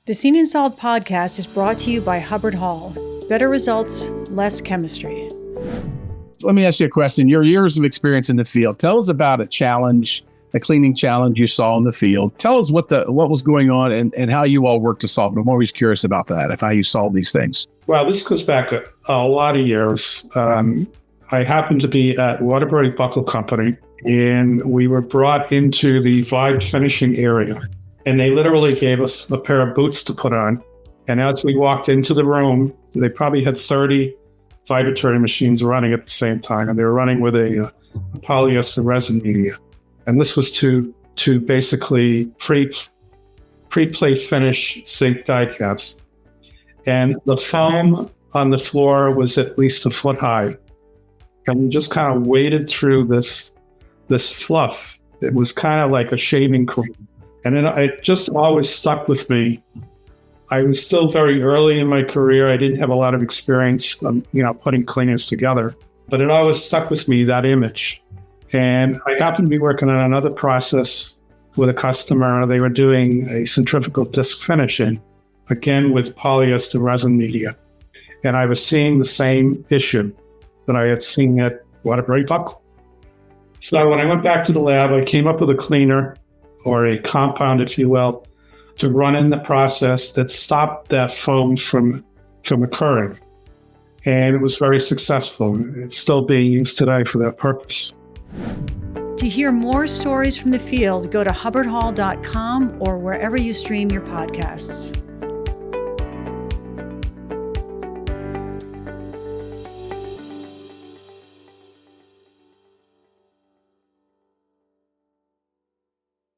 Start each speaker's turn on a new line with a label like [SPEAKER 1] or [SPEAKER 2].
[SPEAKER 1] The Seen and Solved podcast is brought to you by Hubbard-Hall. Better results, less chemistry.
[SPEAKER 2] Let me ask you a question. Your years of experience in the field, tell us about a cleaning challenge you saw in the field. Tell us what was going on and how you all worked to solve it. I'm always curious about that, of how you solve these things.
[SPEAKER 3] Well, this goes back a lot of years. I happened to be at Waterbury-Buckle Company, and we were brought into the vibe finishing area. And they literally gave us a pair of boots to put on. And as we walked into the room, they probably had 30 vibratory machines running at the same time. And they were running with a polyester resin media. And this was to basically pre-plate finish zinc die cast. And the foam on the floor was at least a foot high. And we just kind of waded through this fluff. It was kind of like a shaving cream. And then it just always stuck with me. I was still very early in my career. I didn't have a lot of experience, putting cleaners together. But it always stuck with me, that image. And I happened to be working on another process with a customer. They were doing a centrifugal disc finishing, again with polyester resin media. And I was seeing the same issue that I had seen at Waterbury-Buckle. So when I went back to the lab, I came up with a cleaner, or a compound, if you will, to run in the process that stopped that foam from occurring. And it was very successful. It's still being used today for that purpose.
[SPEAKER 1] To hear more stories from the field, go to hubbardhall.com or wherever you stream your podcasts.